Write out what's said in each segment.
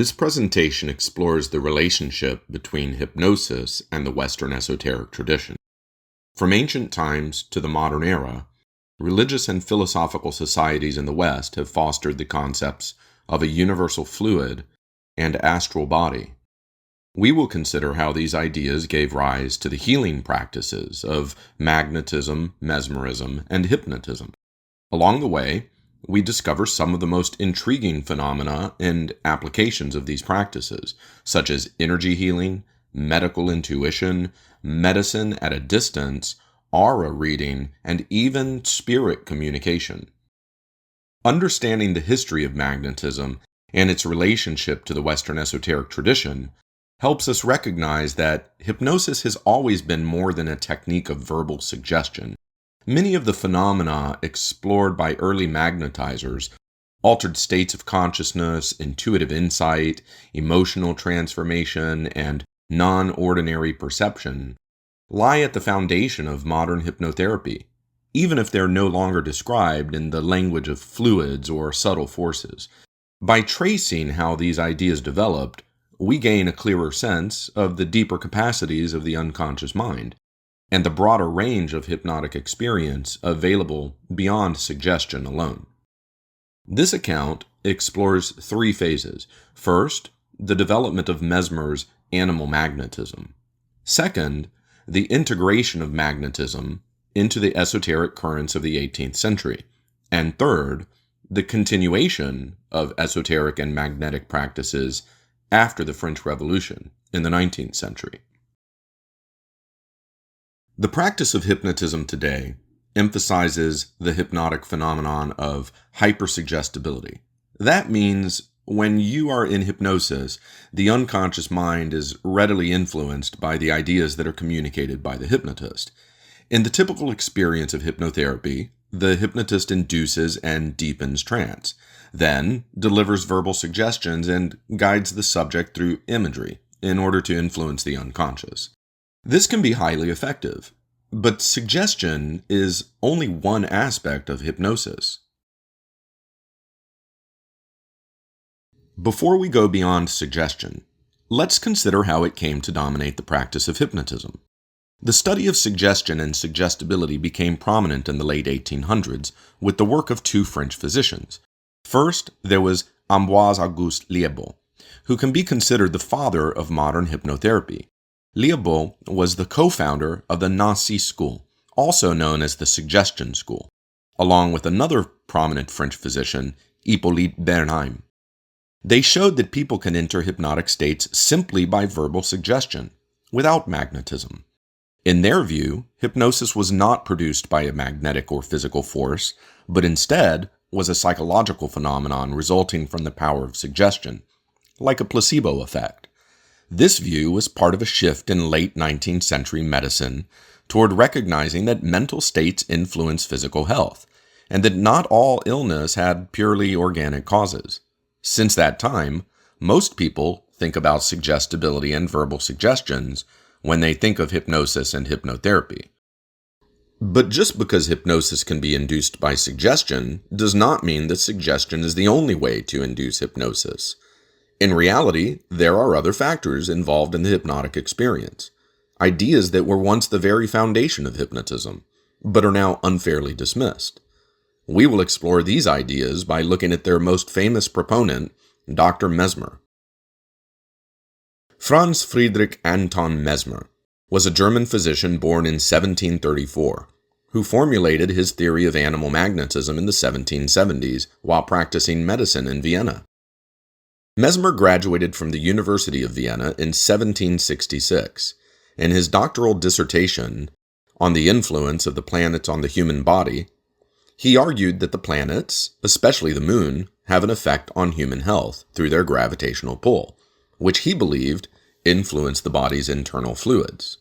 This presentation explores the relationship between hypnosis and the Western esoteric tradition. From ancient times to the modern era, religious and philosophical societies in the West have fostered the concepts of a universal fluid and astral body. We will consider how these ideas gave rise to the healing practices of magnetism, mesmerism, and hypnotism. Along the way, we discover some of the most intriguing phenomena and applications of these practices, such as energy healing, medical intuition, medicine at a distance, aura reading, and even spirit communication. Understanding the history of magnetism and its relationship to the Western esoteric tradition helps us recognize that hypnosis has always been more than a technique of verbal suggestion. Many of the phenomena explored by early magnetizers, altered states of consciousness, intuitive insight, emotional transformation, and non-ordinary perception, lie at the foundation of modern hypnotherapy, even if they're no longer described in the language of fluids or subtle forces. By tracing how these ideas developed, we gain a clearer sense of the deeper capacities of the unconscious mind and the broader range of hypnotic experience available beyond suggestion alone. This account explores three phases. First, the development of Mesmer's animal magnetism. Second, the integration of magnetism into the esoteric currents of the 18th century. And third, the continuation of esoteric and magnetic practices after the French Revolution in the 19th century. The practice of hypnotism today emphasizes the hypnotic phenomenon of hypersuggestibility. That means when you are in hypnosis, the unconscious mind is readily influenced by the ideas that are communicated by the hypnotist. In the typical experience of hypnotherapy, the hypnotist induces and deepens trance, then delivers verbal suggestions and guides the subject through imagery in order to influence the unconscious. This can be highly effective, but suggestion is only one aspect of hypnosis. Before we go beyond suggestion, let's consider how it came to dominate the practice of hypnotism. The study of suggestion and suggestibility became prominent in the late 1800s with the work of two French physicians. First, there was Ambroise Auguste Liébault, who can be considered the father of modern hypnotherapy. Liébault was the co-founder of the Nancy School, also known as the Suggestion School, along with another prominent French physician, Hippolyte Bernheim. They showed that people can enter hypnotic states simply by verbal suggestion, without magnetism. In their view, hypnosis was not produced by a magnetic or physical force, but instead was a psychological phenomenon resulting from the power of suggestion, like a placebo effect. This view was part of a shift in late 19th century medicine toward recognizing that mental states influence physical health, and that not all illness had purely organic causes. Since that time, most people think about suggestibility and verbal suggestions when they think of hypnosis and hypnotherapy. But just because hypnosis can be induced by suggestion does not mean that suggestion is the only way to induce hypnosis. In reality, there are other factors involved in the hypnotic experience, ideas that were once the very foundation of hypnotism, but are now unfairly dismissed. We will explore these ideas by looking at their most famous proponent, Dr. Mesmer. Franz Friedrich Anton Mesmer was a German physician born in 1734, who formulated his theory of animal magnetism in the 1770s while practicing medicine in Vienna. Mesmer graduated from the University of Vienna in 1766, and his doctoral dissertation on the influence of the planets on the human body, he argued that the planets, especially the moon, have an effect on human health through their gravitational pull, which he believed influenced the body's internal fluids.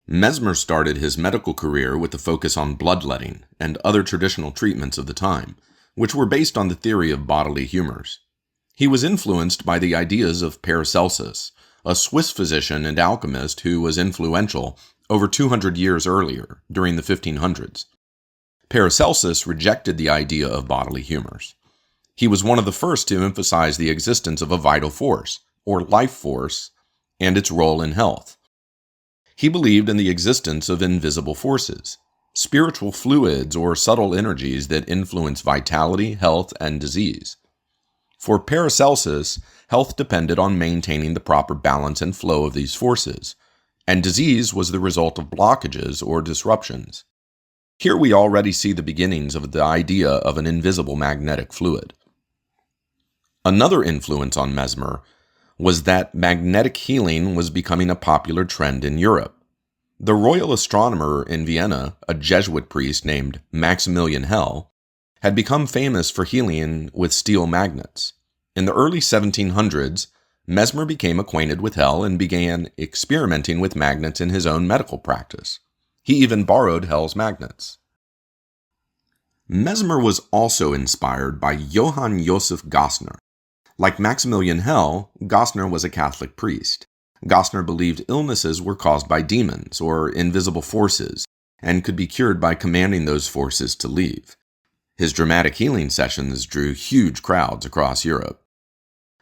Mesmer started his medical career with a focus on bloodletting and other traditional treatments of the time, which were based on the theory of bodily humors. He was influenced by the ideas of Paracelsus, a Swiss physician and alchemist who was influential over 200 years earlier, during the 1500s. Paracelsus rejected the idea of bodily humors. He was one of the first to emphasize the existence of a vital force, or life force, and its role in health. He believed in the existence of invisible forces, spiritual fluids or subtle energies that influence vitality, health, and disease. For Paracelsus, health depended on maintaining the proper balance and flow of these forces, and disease was the result of blockages or disruptions. Here we already see the beginnings of the idea of an invisible magnetic fluid. Another influence on Mesmer was that magnetic healing was becoming a popular trend in Europe. The royal astronomer in Vienna, a Jesuit priest named Maximilian Hell, had become famous for healing with steel magnets. In the early 1700s, Mesmer became acquainted with Hell and began experimenting with magnets in his own medical practice. He even borrowed Hell's magnets. Mesmer was also inspired by Johann Joseph Gossner. Like Maximilian Hell, Gossner was a Catholic priest. Gossner believed illnesses were caused by demons or invisible forces and could be cured by commanding those forces to leave. His dramatic healing sessions drew huge crowds across Europe.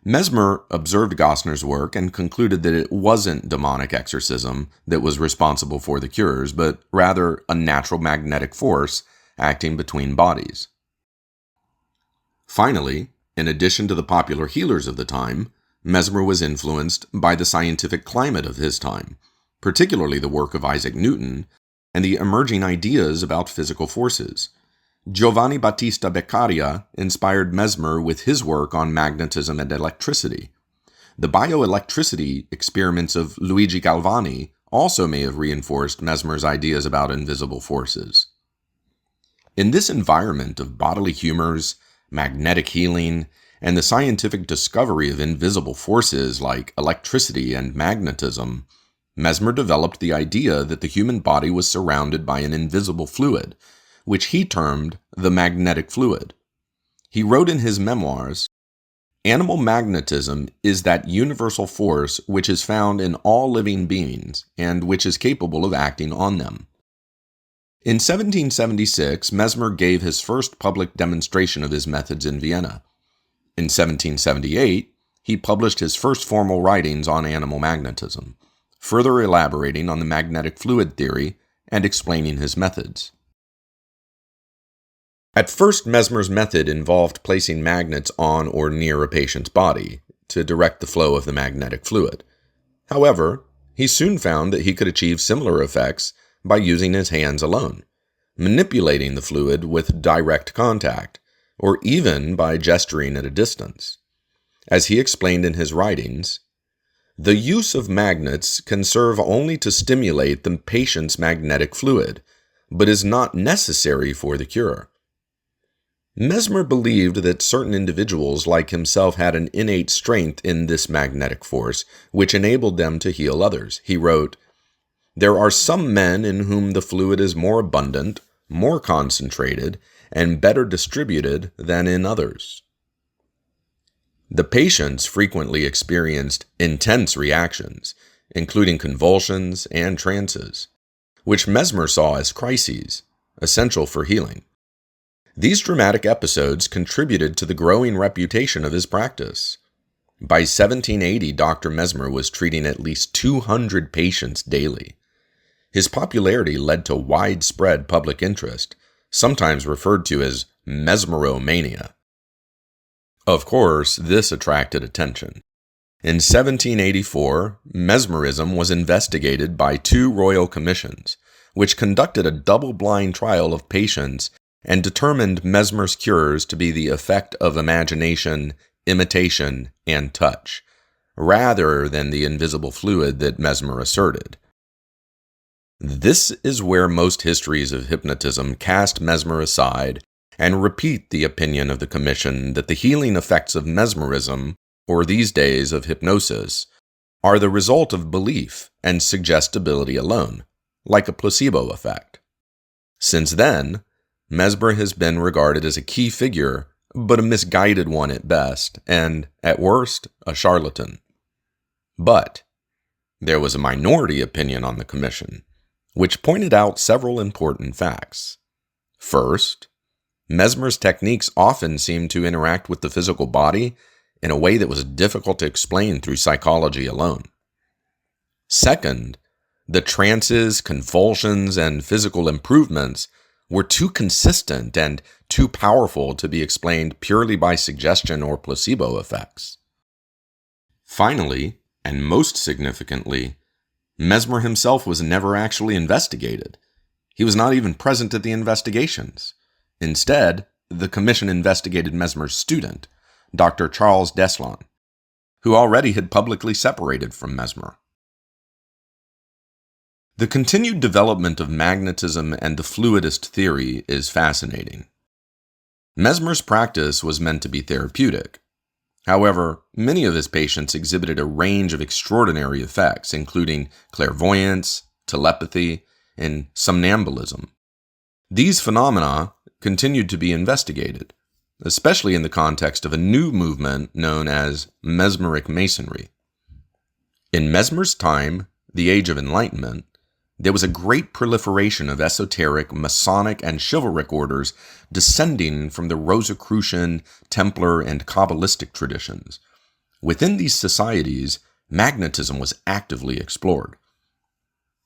Mesmer observed Gossner's work and concluded that it wasn't demonic exorcism that was responsible for the cures, but rather a natural magnetic force acting between bodies. Finally, in addition to the popular healers of the time, Mesmer was influenced by the scientific climate of his time, particularly the work of Isaac Newton and the emerging ideas about physical forces. Giovanni Battista Beccaria inspired Mesmer with his work on magnetism and electricity. The bioelectricity experiments of Luigi Galvani also may have reinforced Mesmer's ideas about invisible forces. In this environment of bodily humors, magnetic healing, and the scientific discovery of invisible forces like electricity and magnetism, Mesmer developed the idea that the human body was surrounded by an invisible fluid, which he termed the magnetic fluid. He wrote in his memoirs, "Animal magnetism is that universal force which is found in all living beings and which is capable of acting on them." In 1776, Mesmer gave his first public demonstration of his methods in Vienna. In 1778, he published his first formal writings on animal magnetism, further elaborating on the magnetic fluid theory and explaining his methods. At first, Mesmer's method involved placing magnets on or near a patient's body to direct the flow of the magnetic fluid. However, he soon found that he could achieve similar effects by using his hands alone, manipulating the fluid with direct contact, or even by gesturing at a distance. As he explained in his writings, "The use of magnets can serve only to stimulate the patient's magnetic fluid, but is not necessary for the cure." Mesmer believed that certain individuals like himself had an innate strength in this magnetic force, which enabled them to heal others. He wrote, "There are some men in whom the fluid is more abundant, more concentrated, and better distributed than in others." The patients frequently experienced intense reactions, including convulsions and trances, which Mesmer saw as crises, essential for healing. These dramatic episodes contributed to the growing reputation of his practice. By 1780, Dr. Mesmer was treating at least 200 patients daily. His popularity led to widespread public interest, sometimes referred to as mesmeromania. Of course, this attracted attention. In 1784, mesmerism was investigated by two royal commissions, which conducted a double-blind trial of patients and determined Mesmer's cures to be the effect of imagination, imitation, and touch, rather than the invisible fluid that Mesmer asserted. This is where most histories of hypnotism cast Mesmer aside and repeat the opinion of the commission that the healing effects of mesmerism, or these days of hypnosis, are the result of belief and suggestibility alone, like a placebo effect. Since then, Mesmer has been regarded as a key figure, but a misguided one at best, and, at worst, a charlatan. But there was a minority opinion on the commission, which pointed out several important facts. First, Mesmer's techniques often seemed to interact with the physical body in a way that was difficult to explain through psychology alone. Second, the trances, convulsions, and physical improvements were too consistent and too powerful to be explained purely by suggestion or placebo effects. Finally, and most significantly, Mesmer himself was never actually investigated. He was not even present at the investigations. Instead, the commission investigated Mesmer's student, Dr. Charles Deslan, who already had publicly separated from Mesmer. The continued development of magnetism and the fluidist theory is fascinating. Mesmer's practice was meant to be therapeutic. However, many of his patients exhibited a range of extraordinary effects, including clairvoyance, telepathy, and somnambulism. These phenomena continued to be investigated, especially in the context of a new movement known as Mesmeric Masonry. In Mesmer's time, the Age of Enlightenment, there was a great proliferation of esoteric, Masonic, and chivalric orders descending from the Rosicrucian, Templar, and Kabbalistic traditions. Within these societies, magnetism was actively explored.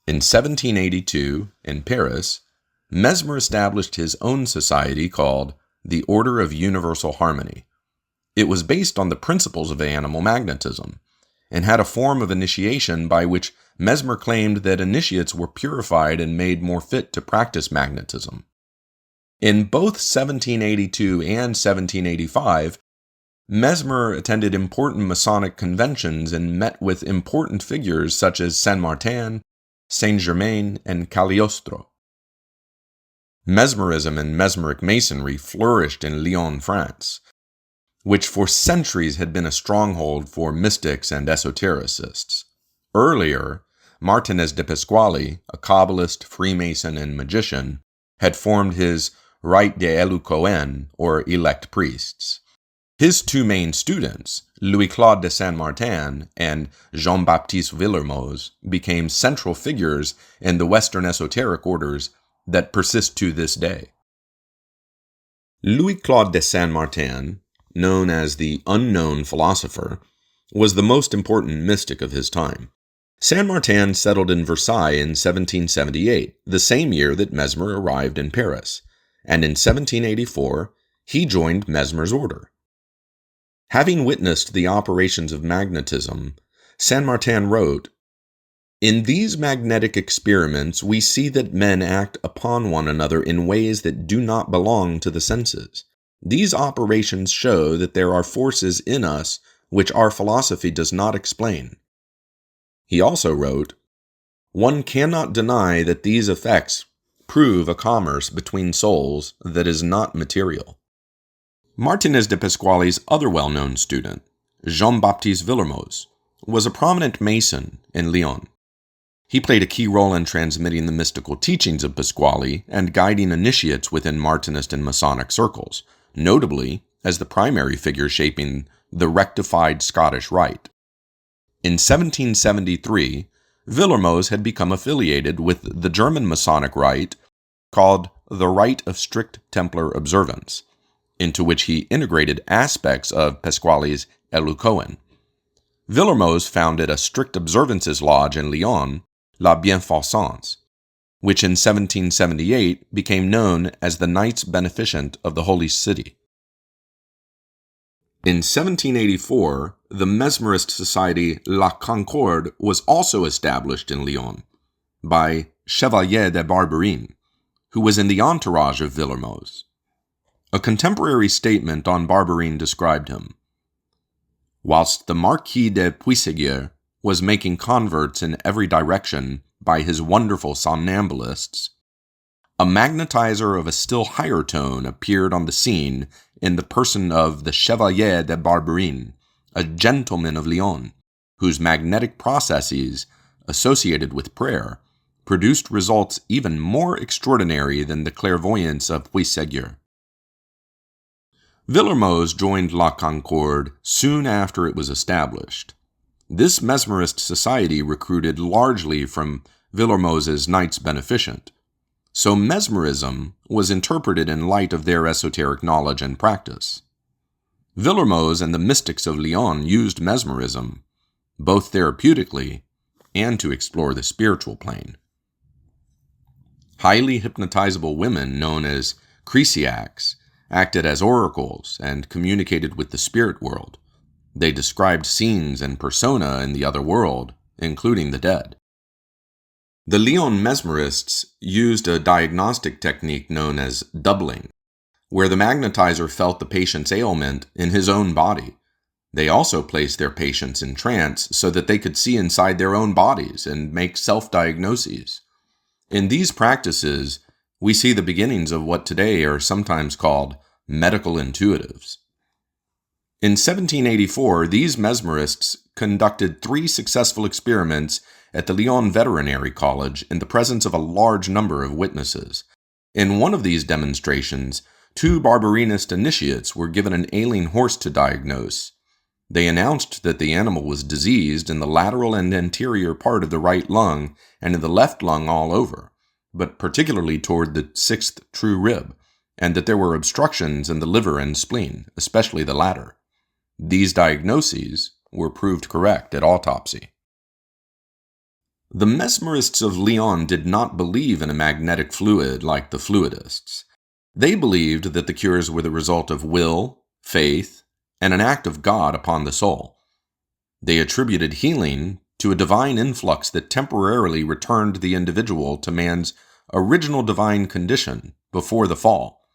In 1782, in Paris, Mesmer established his own society called the Order of Universal Harmony. It was based on the principles of animal magnetism, and had a form of initiation by which Mesmer claimed that initiates were purified and made more fit to practice magnetism. In both 1782 and 1785, Mesmer attended important Masonic conventions and met with important figures such as Saint Martin, Saint Germain, and Cagliostro. Mesmerism and Mesmeric Masonry flourished in Lyon, France, which for centuries had been a stronghold for mystics and esotericists. Earlier, Martinez de Pasquale, a Kabbalist, Freemason, and magician, had formed his Rite des Élus Cohen, or elect priests. His two main students, Louis-Claude de Saint-Martin and Jean-Baptiste Villermoz, became central figures in the Western esoteric orders that persist to this day. Louis-Claude de Saint-Martin, known as the unknown philosopher, was the most important mystic of his time. Saint Martin settled in Versailles in 1778, the same year that Mesmer arrived in Paris, and in 1784 he joined Mesmer's order. Having witnessed the operations of magnetism, Saint Martin wrote, "In these magnetic experiments we see that men act upon one another in ways that do not belong to the senses. These operations show that there are forces in us which our philosophy does not explain." He also wrote, "One cannot deny that these effects prove a commerce between souls that is not material." Martinez de Pasquale's other well-known student, Jean-Baptiste Villermoz, was a prominent Mason in Lyon. He played a key role in transmitting the mystical teachings of Pasquale and guiding initiates within Martinist and Masonic circles, notably as the primary figure shaping the rectified Scottish Rite. In 1773, Villermoz had become affiliated with the German Masonic Rite called the Rite of Strict Templar Observance, into which he integrated aspects of Pasquale's Élus Cohen. Villermoz founded a strict observances lodge in Lyon, La Bienfaisance, which in 1778 became known as the Knights Beneficent of the Holy City. In 1784, the Mesmerist society La Concorde was also established in Lyon by Chevalier de Barberin, who was in the entourage of Villermoz. A contemporary statement on Barberin described him. Whilst the Marquis de Puiségur was making converts in every direction by his wonderful somnambulists, a magnetizer of a still higher tone appeared on the scene in the person of the Chevalier de Barberin, a gentleman of Lyon, whose magnetic processes, associated with prayer, produced results even more extraordinary than the clairvoyance of Puiségur. Villermoz joined La Concorde soon after it was established. This Mesmerist society recruited largely from Villermoz's Knights Beneficent, So mesmerism was interpreted in light of their esoteric knowledge and practice. Villermoz and the mystics of Lyon used mesmerism, both therapeutically and to explore the spiritual plane. Highly hypnotizable women known as Krisiacs acted as oracles and communicated with the spirit world. They described scenes and persona in the other world, including the dead. The Lyon mesmerists used a diagnostic technique known as doubling, where the magnetizer felt the patient's ailment in his own body. They also placed their patients in trance so that they could see inside their own bodies and make self-diagnoses. In these practices, we see the beginnings of what today are sometimes called medical intuitives. In 1784, these mesmerists conducted 3 successful experiments at the Lyon Veterinary College in the presence of a large number of witnesses. In one of these demonstrations, 2 Barbarinist initiates were given an ailing horse to diagnose. They announced that the animal was diseased in the lateral and anterior part of the right lung and in the left lung all over, but particularly toward the 6th true rib, and that there were obstructions in the liver and spleen, especially the latter. These diagnoses were proved correct at autopsy. The mesmerists of Lyon did not believe in a magnetic fluid like the fluidists. They believed that the cures were the result of will, faith, and an act of God upon the soul. They attributed healing to a divine influx that temporarily returned the individual to man's original divine condition before the fall.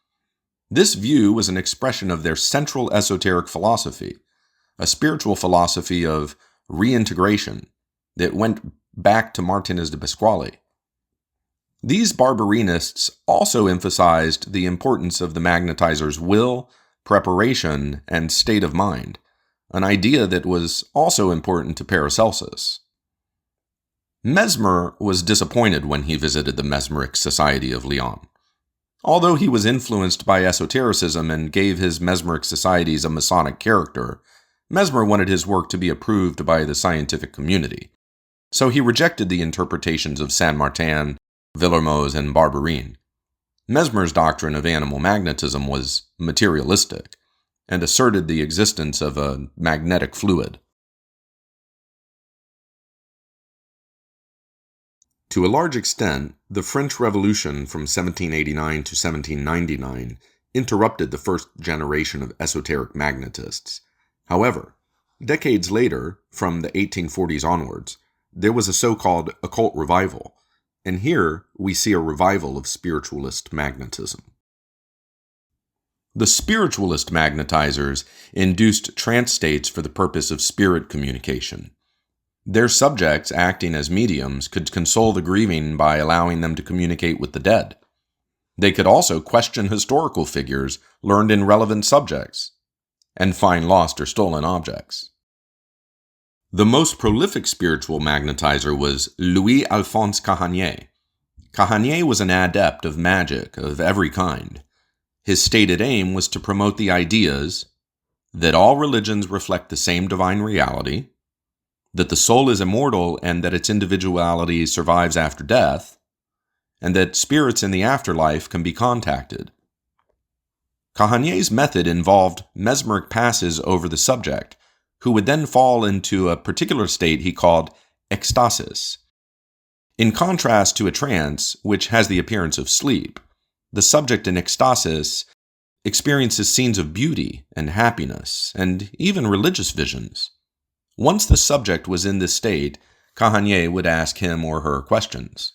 This view was an expression of their central esoteric philosophy, a spiritual philosophy of reintegration that went back to Martinez de Pasquale. These Barbarinists also emphasized the importance of the magnetizer's will, preparation, and state of mind, an idea that was also important to Paracelsus. Mesmer was disappointed when he visited the Mesmeric Society of Lyon. Although he was influenced by esotericism and gave his Mesmeric societies a Masonic character, Mesmer wanted his work to be approved by the scientific community. So he rejected the interpretations of Saint Martin, Villermoz, and Barbarin. Mesmer's doctrine of animal magnetism was materialistic and asserted the existence of a magnetic fluid. To a large extent, the French Revolution from 1789 to 1799 interrupted the first generation of esoteric magnetists. However, decades later, from the 1840s onwards, there was a so-called occult revival, and here we see a revival of spiritualist magnetism. The spiritualist magnetizers induced trance states for the purpose of spirit communication. Their subjects, acting as mediums, could console the grieving by allowing them to communicate with the dead. They could also question historical figures learned in relevant subjects, and find lost or stolen objects. The most prolific spiritual magnetizer was Louis-Alphonse Cahagnet. Cahagnet was an adept of magic of every kind. His stated aim was to promote the ideas that all religions reflect the same divine reality, that the soul is immortal and that its individuality survives after death, and that spirits in the afterlife can be contacted. Cahagnet's method involved mesmeric passes over the subject, who would then fall into a particular state he called ecstasis. In contrast to a trance, which has the appearance of sleep, the subject in ecstasis experiences scenes of beauty and happiness, and even religious visions. Once the subject was in this state, Cahagnet would ask him or her questions.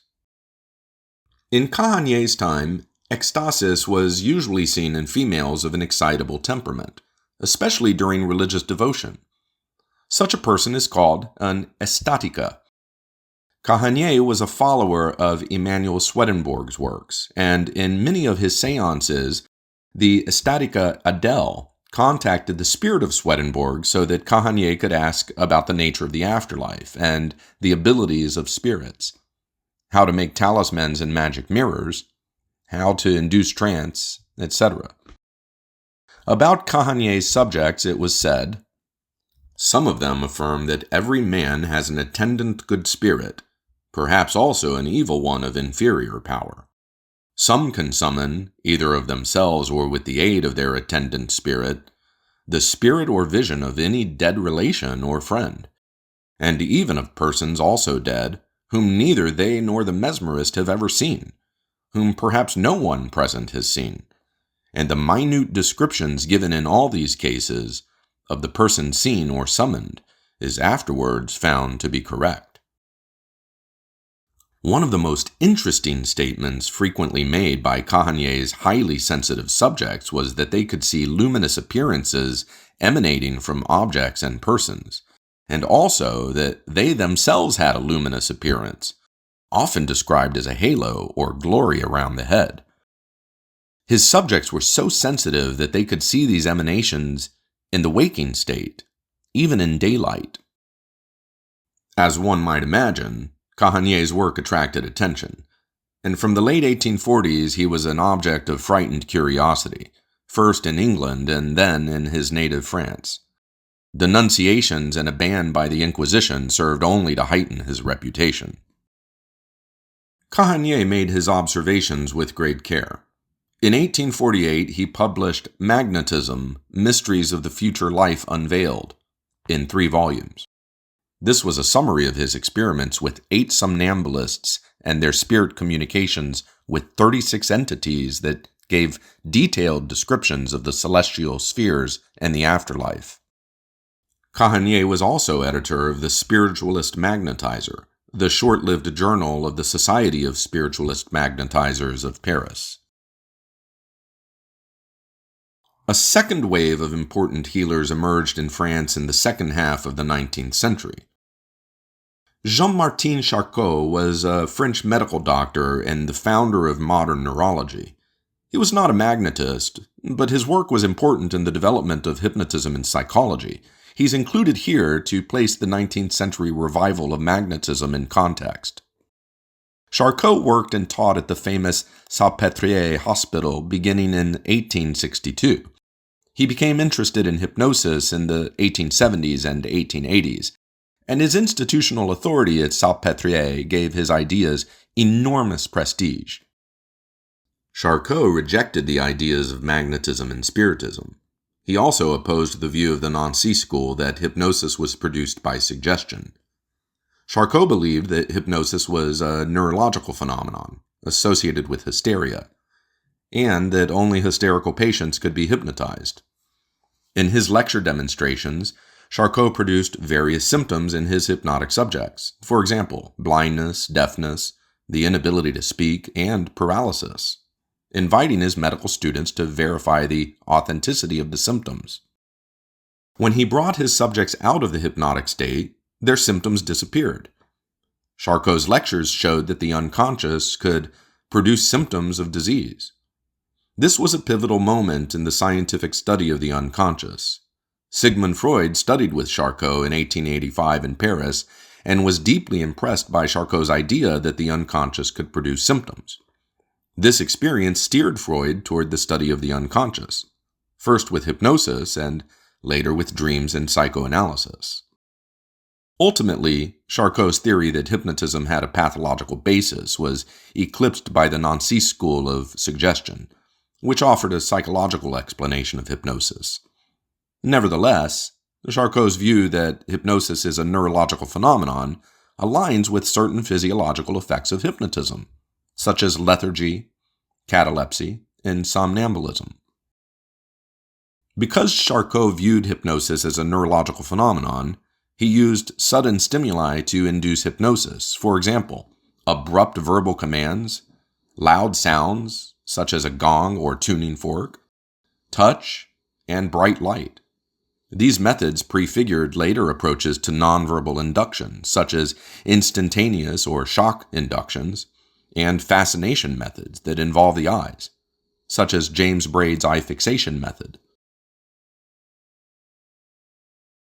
In Cahagnet's time, ecstasis was usually seen in females of an excitable temperament, especially during religious devotion. Such a person is called an estatica. Cahagnet was a follower of Emanuel Swedenborg's works, and in many of his seances, the estatica Adele contacted the spirit of Swedenborg so that Cahagnet could ask about the nature of the afterlife and the abilities of spirits, how to make talismans and magic mirrors, how to induce trance, etc. About Cahagnet's subjects it was said, "Some of them affirm that every man has an attendant good spirit, perhaps also an evil one of inferior power. Some can summon, either of themselves or with the aid of their attendant spirit, the spirit or vision of any dead relation or friend, and even of persons also dead, whom neither they nor the mesmerist have ever seen, whom perhaps no one present has seen, and the minute descriptions given in all these cases of the person seen or summoned is afterwards found to be correct. One of the most interesting statements frequently made by Cahagné's highly sensitive subjects was that they could see luminous appearances emanating from objects and persons, and also that they themselves had a luminous appearance, often described as a halo or glory around the head. His subjects were so sensitive that they could see these emanations in the waking state, even in daylight. As one might imagine, Cahagné's work attracted attention, and from the late 1840s he was an object of frightened curiosity, first in England and then in his native France. Denunciations and a ban by the Inquisition served only to heighten his reputation. Cahagné made his observations with great care. In 1848 he published Magnetism, Mysteries of the Future Life Unveiled, in 3 volumes. This was a summary of his experiments with 8 somnambulists and their spirit communications with 36 entities that gave detailed descriptions of the celestial spheres and the afterlife. Cahagné was also editor of the Spiritualist Magnetizer, the short-lived journal of the Society of Spiritualist Magnetizers of Paris. A second wave of important healers emerged in France in the second half of the 19th century. Jean-Martin Charcot was a French medical doctor and the founder of modern neurology. He was not a magnetist, but his work was important in the development of hypnotism and psychology. He's included here to place the 19th century revival of magnetism in context. Charcot worked and taught at the famous Salpêtrière Hospital beginning in 1862. He became interested in hypnosis in the 1870s and 1880s, and his institutional authority at Salpêtrière gave his ideas enormous prestige. Charcot rejected the ideas of magnetism and spiritism. He also opposed the view of the Nancy school that hypnosis was produced by suggestion. Charcot believed that hypnosis was a neurological phenomenon associated with hysteria, and that only hysterical patients could be hypnotized. In his lecture demonstrations, Charcot produced various symptoms in his hypnotic subjects, for example, blindness, deafness, the inability to speak, and paralysis, inviting his medical students to verify the authenticity of the symptoms. When he brought his subjects out of the hypnotic state, their symptoms disappeared. Charcot's lectures showed that the unconscious could produce symptoms of disease. This was a pivotal moment in the scientific study of the unconscious. Sigmund Freud studied with Charcot in 1885 in Paris and was deeply impressed by Charcot's idea that the unconscious could produce symptoms. This experience steered Freud toward the study of the unconscious, first with hypnosis and later with dreams and psychoanalysis. Ultimately, Charcot's theory that hypnotism had a pathological basis was eclipsed by the Nancy school of suggestion, which offered a psychological explanation of hypnosis. Nevertheless, Charcot's view that hypnosis is a neurological phenomenon aligns with certain physiological effects of hypnotism, such as lethargy, catalepsy, and somnambulism. Because Charcot viewed hypnosis as a neurological phenomenon, he used sudden stimuli to induce hypnosis, for example, abrupt verbal commands, loud sounds, such as a gong or tuning fork, touch, and bright light. These methods prefigured later approaches to nonverbal induction, such as instantaneous or shock inductions, and fascination methods that involve the eyes, such as James Braid's eye fixation method.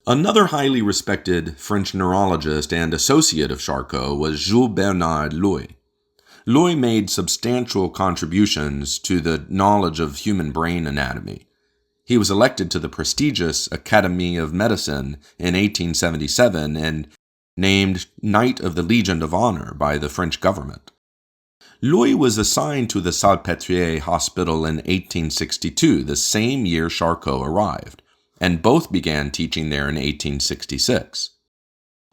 Another highly respected French neurologist and associate of Charcot was Jules Bernard Loy. Loy made substantial contributions to the knowledge of human brain anatomy. He was elected to the prestigious Academy of Medicine in 1877 and named Knight of the Legion of Honor by the French government. Louis was assigned to the Salpêtrière Hospital in 1862, the same year Charcot arrived, and both began teaching there in 1866.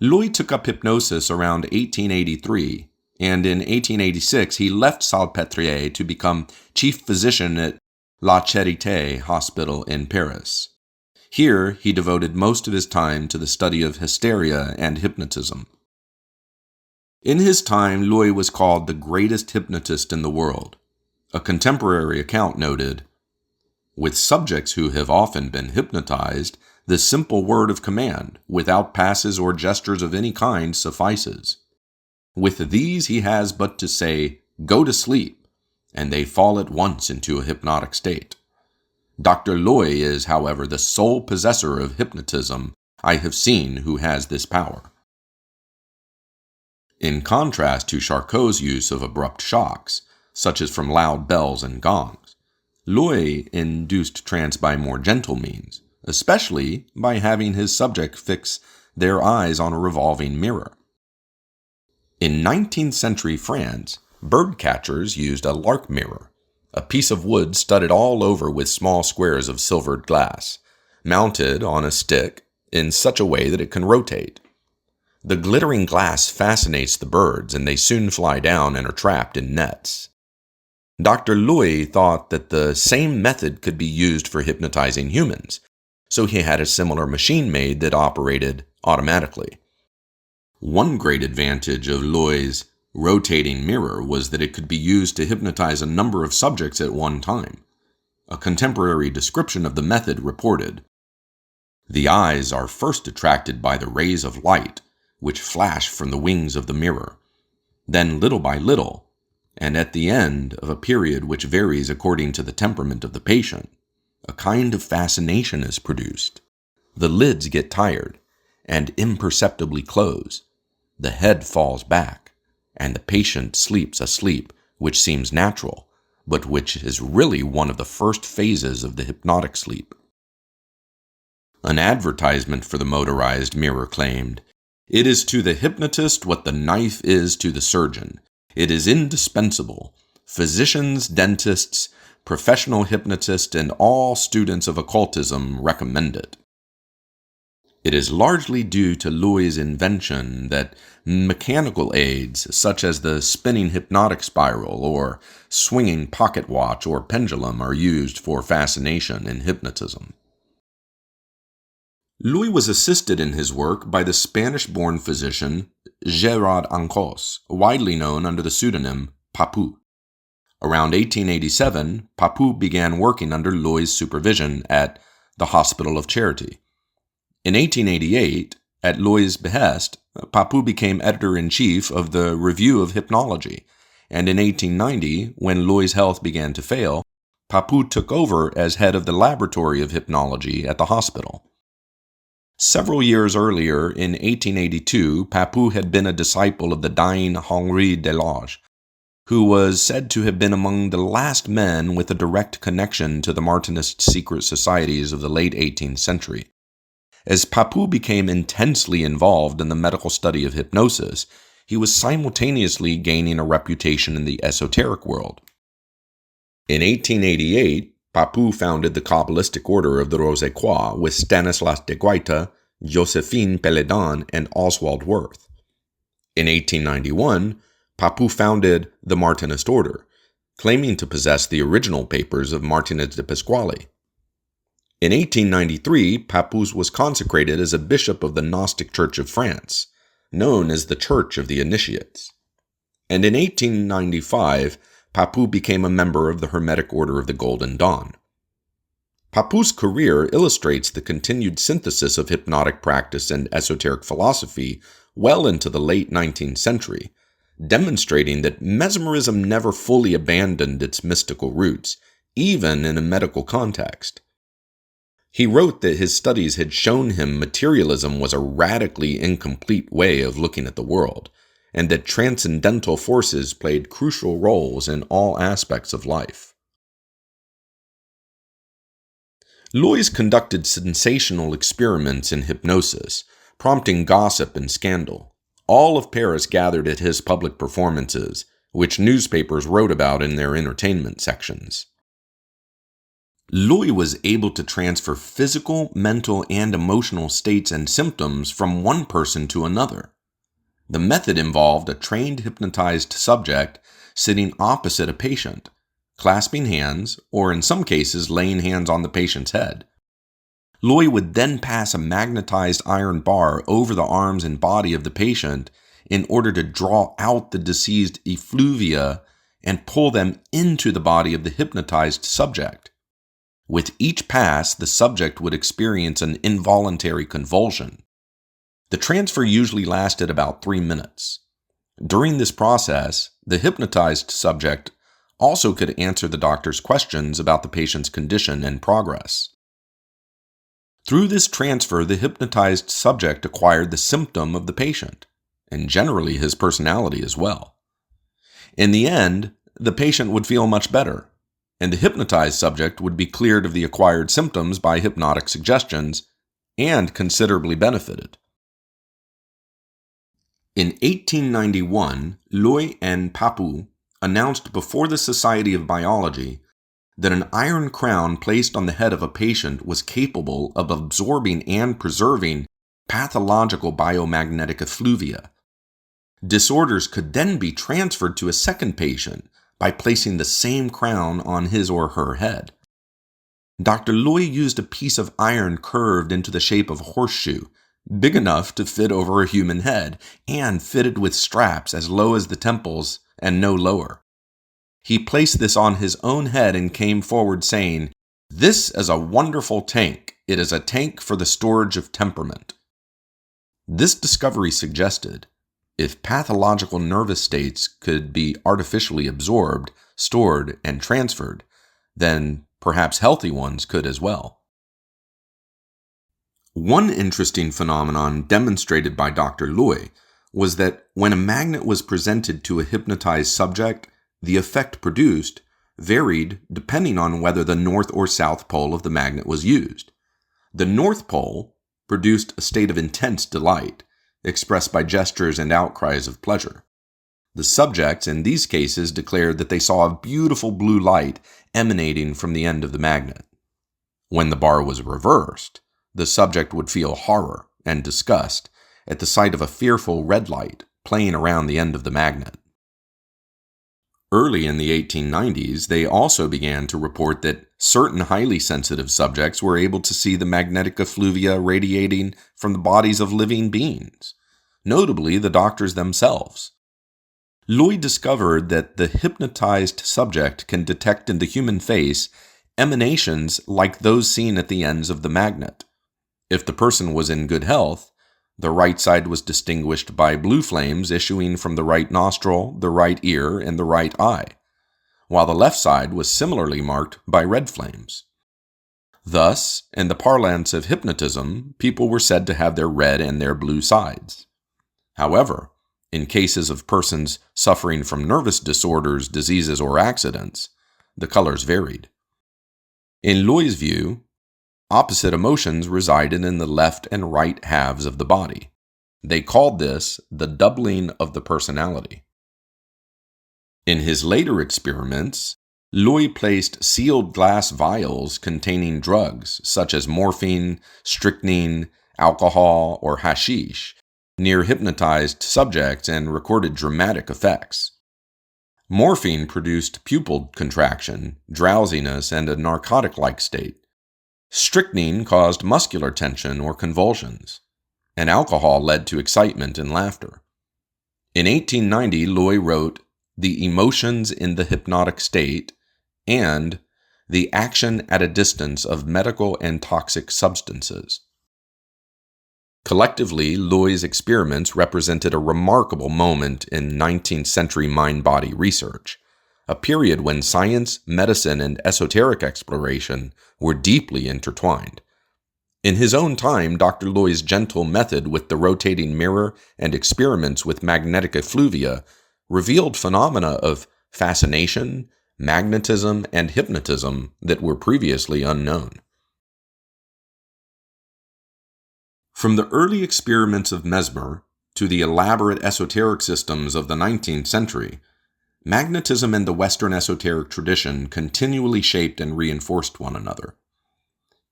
Louis took up hypnosis around 1883, and in 1886 he left Salpêtrière to become chief physician at La Charité Hospital in Paris. Here, he devoted most of his time to the study of hysteria and hypnotism. In his time, Louis was called the greatest hypnotist in the world. A contemporary account noted, "With subjects who have often been hypnotized, the simple word of command, without passes or gestures of any kind, suffices. With these he has but to say, 'Go to sleep,' and they fall at once into a hypnotic state. Dr. Louis is, however, the sole possessor of hypnotism I have seen who has this power." In contrast to Charcot's use of abrupt shocks, such as from loud bells and gongs, Louis induced trance by more gentle means, especially by having his subject fix their eyes on a revolving mirror. In 19th century France, bird catchers used a lark mirror, a piece of wood studded all over with small squares of silvered glass, mounted on a stick in such a way that it can rotate. The glittering glass fascinates the birds, and they soon fly down and are trapped in nets. Dr. Louis thought that the same method could be used for hypnotizing humans, so he had a similar machine made that operated automatically. One great advantage of Louis' rotating mirror was that it could be used to hypnotize a number of subjects at one time. A contemporary description of the method reported, "The eyes are first attracted by the rays of light, which flash from the wings of the mirror. Then little by little, and at the end of a period which varies according to the temperament of the patient, a kind of fascination is produced. The lids get tired and imperceptibly close. The head falls back, and the patient sleeps a sleep which seems natural, but which is really one of the first phases of the hypnotic sleep." An advertisement for the motorized mirror claimed, "It is to the hypnotist what the knife is to the surgeon. It is indispensable. Physicians, dentists, professional hypnotists, and all students of occultism recommend it." It is largely due to Louis' invention that mechanical aids such as the spinning hypnotic spiral or swinging pocket watch or pendulum are used for fascination in hypnotism. Louis was assisted in his work by the Spanish-born physician Gerard Ancos, widely known under the pseudonym Papou. Around 1887, Papou began working under Louis' supervision at the Hospital of Charity. In 1888, at Louis' behest, Papou became editor-in-chief of the Review of Hypnology, and in 1890, when Louis' health began to fail, Papou took over as head of the Laboratory of Hypnology at the hospital. Several years earlier, in 1882, Papou had been a disciple of the dying Henri Delage, who was said to have been among the last men with a direct connection to the Martinist secret societies of the late 18th century. As Papou became intensely involved in the medical study of hypnosis, he was simultaneously gaining a reputation in the esoteric world. In 1888, Papou founded the Kabbalistic Order of the Rose-Croix with Stanislas de Guaita, Josephine Péladan, and Oswald Wirth. In 1891, Papou founded the Martinist Order, claiming to possess the original papers of Martinez de Pasquale. In 1893, Papou was consecrated as a bishop of the Gnostic Church of France, known as the Church of the Initiates. And in 1895, Papou became a member of the Hermetic Order of the Golden Dawn. Papou's career illustrates the continued synthesis of hypnotic practice and esoteric philosophy well into the late 19th century, demonstrating that mesmerism never fully abandoned its mystical roots, even in a medical context. He wrote that his studies had shown him materialism was a radically incomplete way of looking at the world, and that transcendental forces played crucial roles in all aspects of life. Louis conducted sensational experiments in hypnosis, prompting gossip and scandal. All of Paris gathered at his public performances, which newspapers wrote about in their entertainment sections. Loy was able to transfer physical, mental, and emotional states and symptoms from one person to another. The method involved a trained hypnotized subject sitting opposite a patient, clasping hands, or in some cases laying hands on the patient's head. Loy would then pass a magnetized iron bar over the arms and body of the patient in order to draw out the deceased effluvia and pull them into the body of the hypnotized subject. With each pass, the subject would experience an involuntary convulsion. The transfer usually lasted about 3 minutes. During this process, the hypnotized subject also could answer the doctor's questions about the patient's condition and progress. Through this transfer, the hypnotized subject acquired the symptom of the patient, and generally his personality as well. In the end, the patient would feel much better, and the hypnotized subject would be cleared of the acquired symptoms by hypnotic suggestions and considerably benefited. In 1891, Loy and Papu announced before the Society of Biology that an iron crown placed on the head of a patient was capable of absorbing and preserving pathological biomagnetic effluvia. Disorders could then be transferred to a second patient by placing the same crown on his or her head. Dr. Loy used a piece of iron curved into the shape of a horseshoe, big enough to fit over a human head, and fitted with straps as low as the temples and no lower. He placed this on his own head and came forward saying, "This is a wonderful tank. It is a tank for the storage of temperament." This discovery suggested, if pathological nervous states could be artificially absorbed, stored, and transferred, then perhaps healthy ones could as well. One interesting phenomenon demonstrated by Dr. Loy was that when a magnet was presented to a hypnotized subject, the effect produced varied depending on whether the north or south pole of the magnet was used. The north pole produced a state of intense delight, expressed by gestures and outcries of pleasure. The subjects in these cases declared that they saw a beautiful blue light emanating from the end of the magnet. When the bar was reversed, the subject would feel horror and disgust at the sight of a fearful red light playing around the end of the magnet. Early in the 1890s, they also began to report that certain highly sensitive subjects were able to see the magnetic effluvia radiating from the bodies of living beings, notably the doctors themselves. Loy discovered that the hypnotized subject can detect in the human face emanations like those seen at the ends of the magnet. If the person was in good health, the right side was distinguished by blue flames issuing from the right nostril, the right ear, and the right eye, while the left side was similarly marked by red flames. Thus, in the parlance of hypnotism, people were said to have their red and their blue sides. However, in cases of persons suffering from nervous disorders, diseases, or accidents, the colors varied. In Loy's view, opposite emotions resided in the left and right halves of the body. They called this the doubling of the personality. In his later experiments, Loy placed sealed glass vials containing drugs such as morphine, strychnine, alcohol, or hashish near hypnotized subjects and recorded dramatic effects. Morphine produced pupil contraction, drowsiness, and a narcotic-like state. Strychnine caused muscular tension or convulsions, and alcohol led to excitement and laughter. In 1890, Loy wrote The Emotions in the Hypnotic State and The Action at a Distance of Medical and Toxic Substances. Collectively, Loy's experiments represented a remarkable moment in 19th century mind-body research, a period when science, medicine, and esoteric exploration were deeply intertwined. In his own time, Dr. Loy's gentle method with the rotating mirror and experiments with magnetic effluvia revealed phenomena of fascination, magnetism, and hypnotism that were previously unknown. From the early experiments of Mesmer to the elaborate esoteric systems of the 19th century, magnetism and the Western esoteric tradition continually shaped and reinforced one another.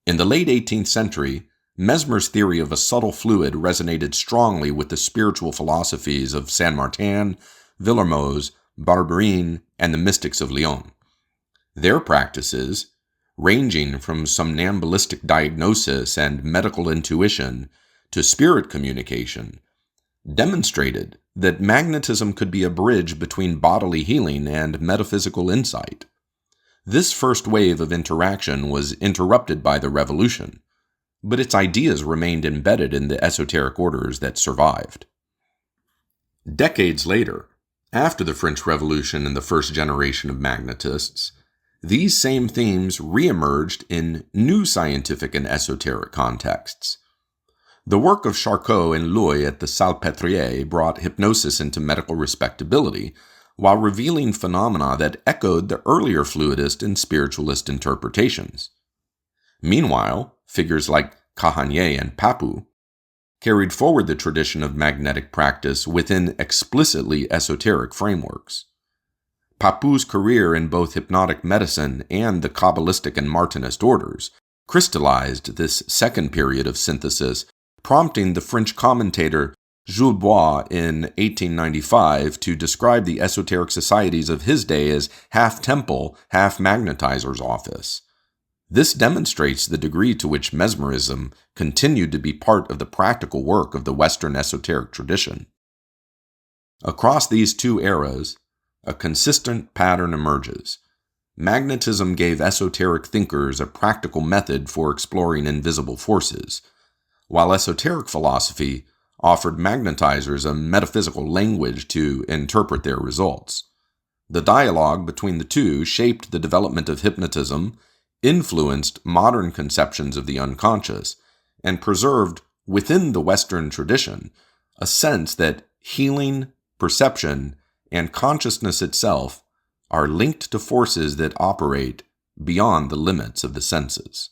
In the late 18th century, Mesmer's theory of a subtle fluid resonated strongly with the spiritual philosophies of Saint Martin, Villermoz, Barberin, and the mystics of Lyon. Their practices, ranging from somnambulistic diagnosis and medical intuition to spirit communication, demonstrated that magnetism could be a bridge between bodily healing and metaphysical insight. This first wave of interaction was interrupted by the Revolution, but its ideas remained embedded in the esoteric orders that survived. Decades later, after the French Revolution and the first generation of magnetists, these same themes re-emerged in new scientific and esoteric contexts. The work of Charcot and Loy at the Salpêtrière brought hypnosis into medical respectability, while revealing phenomena that echoed the earlier fluidist and spiritualist interpretations. Meanwhile, figures like Cahagnet and Papou carried forward the tradition of magnetic practice within explicitly esoteric frameworks. Papou's career in both hypnotic medicine and the Kabbalistic and Martinist orders crystallized this second period of synthesis, prompting the French commentator Jules Bois in 1895 to describe the esoteric societies of his day as half temple, half magnetizer's office. This demonstrates the degree to which mesmerism continued to be part of the practical work of the Western esoteric tradition. Across these two eras, a consistent pattern emerges. Magnetism gave esoteric thinkers a practical method for exploring invisible forces, while esoteric philosophy offered magnetizers a metaphysical language to interpret their results. The dialogue between the two shaped the development of hypnotism, influenced modern conceptions of the unconscious, and preserved within the Western tradition a sense that healing, perception, and consciousness itself are linked to forces that operate beyond the limits of the senses.